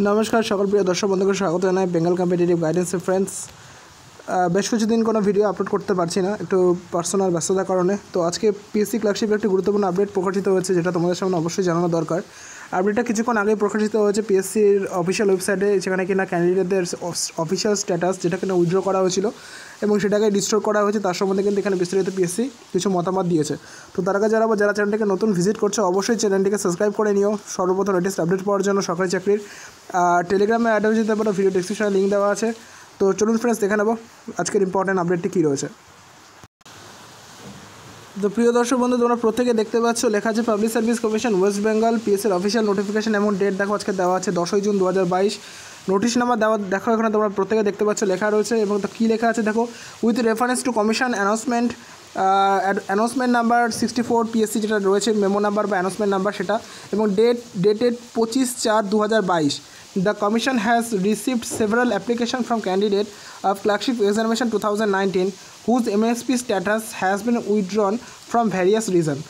নমস্কার সকল প্রিয় দর্শক বন্ধুকে স্বাগত জানাই বেঙ্গল কম্পিটিটিভ গাইডেন্সে ফ্রেন্ডস। বেশ কিছুদিন কোনো ভিডিও আপলোড করতে পারছি না, একটু পার্সোনাল ব্যস্ততার কারণে। তো আজকে পিএসসি ক্লার্কশিপের একটি গুরুত্বপূর্ণ আপডেট প্রকাশিত হয়েছে, যেটা তোমাদের সামনে অবশ্যই জানানো দরকার। আপডেটটা কিছুক্ষণ আগেই প্রকাশিত হয়েছে পিএসসির অফিসিয়াল ওয়েবসাইটে, যেখানে কিনা ক্যান্ডিডেটদের অফিসিয়াল স্ট্যাটাস যেটা কিনা উইথড্র করা হয়েছিল এবং সেটাকে রিস্টোর করা হয়েছে, তার সম্বন্ধে কিন্তু এখানে বিস্তারিত পিএসসি কিছু মতামত দিয়েছে। তো তার আগে যারা চ্যানেলটিকে নতুন ভিজিট করছে অবশ্যই চ্যানেলটিকে সাবস্ক্রাইব করে নিও সর্বপ্রথম লেটেস্ট আপডেট পাওয়ার জন্য সরকারি চাকরির। টেলিগ্রামে অ্যাড হয়ে যেতে পারো, ভিডিও ডেসক্রিপশনে লিঙ্ক দেওয়া আছে। তো চলুন ফ্রেন্ডস, দেখে নেব আজকের ইম্পর্টেন্ট আপডেটটি কী রয়েছে। তো প্রিয় দর্শক বন্ধু, তোমরা প্রত্যেকে দেখতে পাচ্ছ লেখা আছে public service commission West Bengal পিএসসির অফিসিয়াল নোটিফিকেশন এবং ডেট দেখো আজকে দেওয়া আছে 10ই জুন 2022। নোটিশ নাম্বার দেওয়া দেখো, এখানে তোমরা প্রত্যেকে দেখতে পাচ্ছ লেখা রয়েছে এবং তো কী লেখা আছে দেখো, with reference to commission announcement number 64 PSC যেটা রয়েছে মেমো নাম্বার বা অ্যানাউন্সমেন্ট নাম্বার সেটা, এবং dated 25/4/2022। The Commission has received several applications from candidates of Clerkship Examination 2019 whose MSP status has been withdrawn from various reasons.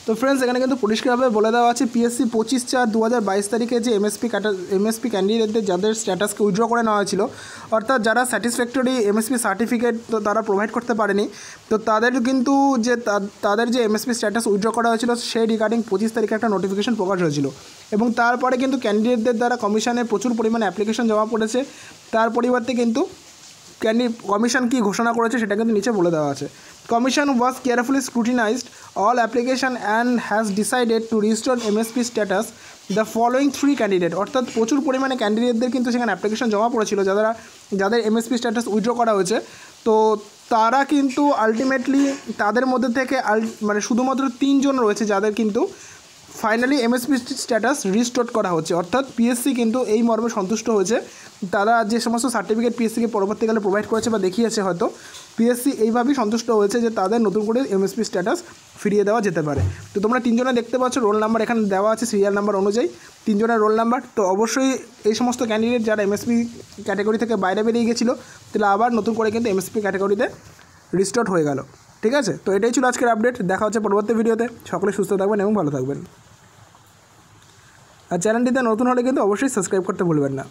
তো friends, এখানে কিন্তু পরিষ্কারভাবে বলে দেওয়া আছে পিএসসি 25/4/2022 তারিখে যে এমএসপি ক্যান্ডিডেটদের যাদের স্ট্যাটাসকে উইথড্র করে নেওয়া হয়েছিল, অর্থাৎ যারা স্যাটিসফ্যাক্টরি এমএসপি সার্টিফিকেট তো তারা প্রোভাইড করতে পারেনি, তো তাদের কিন্তু তাদের যে এমএসপি স্ট্যাটাস উইথড্র করা হয়েছিল সেই রিগার্ডিং 25 তারিখে একটা নোটিফিকেশন প্রকাশ হয়েছিল। এবং তারপরে কিন্তু ক্যান্ডিডেটদের দ্বারা কমিশনে প্রচুর পরিমাণে অ্যাপ্লিকেশন জমা পড়েছে। তার পরিবর্তে কিন্তু কমিশন কি ঘোষণা করেছে সেটা কিন্তু নিচে বলে দেওয়া আছে। Commission was carefully scrutinized all application and has decided to restore MSP status the following 3 candidates। অর্থাৎ প্রচুর পরিমাণে ক্যান্ডিডেটদের কিন্তু সেখানে অ্যাপ্লিকেশন জমা পড়েছিল যাদের এমএসপি স্ট্যাটাস উইথড্র করা হয়েছে। তো তারা কিন্তু আলটিমেটলি তাদের মধ্যে থেকে মানে শুধুমাত্র 3 জন রয়েছে যাদের কিন্তু ফাইনালি এমএসপি স্ট্যাটাস রিস্টোর করা হচ্ছে। অর্থাৎ পিএসসি কিন্তু এই মর্মে সন্তুষ্ট হয়েছে, তারা যে সমস্ত সার্টিফিকেট পিএসসিকে পরবর্তীকালে প্রোভাইড করেছে বা দেখিয়েছে, হয়তো পিএসসি এইভাবেই সন্তুষ্ট হয়েছে যে তাদের নতুন করে এমএসপি স্ট্যাটাস ফিরিয়ে দেওয়া যেতে পারে। তো তোমরা 3 জনে দেখতে পাচ্ছ, রোল নাম্বার এখানে দেওয়া আছে সিরিয়াল নাম্বার অনুযায়ী 3 জনের রোল নাম্বার। তো অবশ্যই এই সমস্ত ক্যান্ডিডেট যারা এমএসপি ক্যাটাগরি থেকে বাইরে বেরিয়ে গেছিলো, তাহলে আবার নতুন করে কিন্তু এমএসপি ক্যাটাগরিতে রিস্টোর হয়ে গেল। ঠিক আছে, তো এটাই ছিল আজকের আপডেট। দেখা হচ্ছে পরবর্তী ভিডিওতে। সকলে সুস্থ থাকবেন এবং ভালো থাকবেন। আর চ্যানেলটিতে নতুন হলে কিন্তু অবশ্যই সাবস্ক্রাইব করতে ভুলবেন না।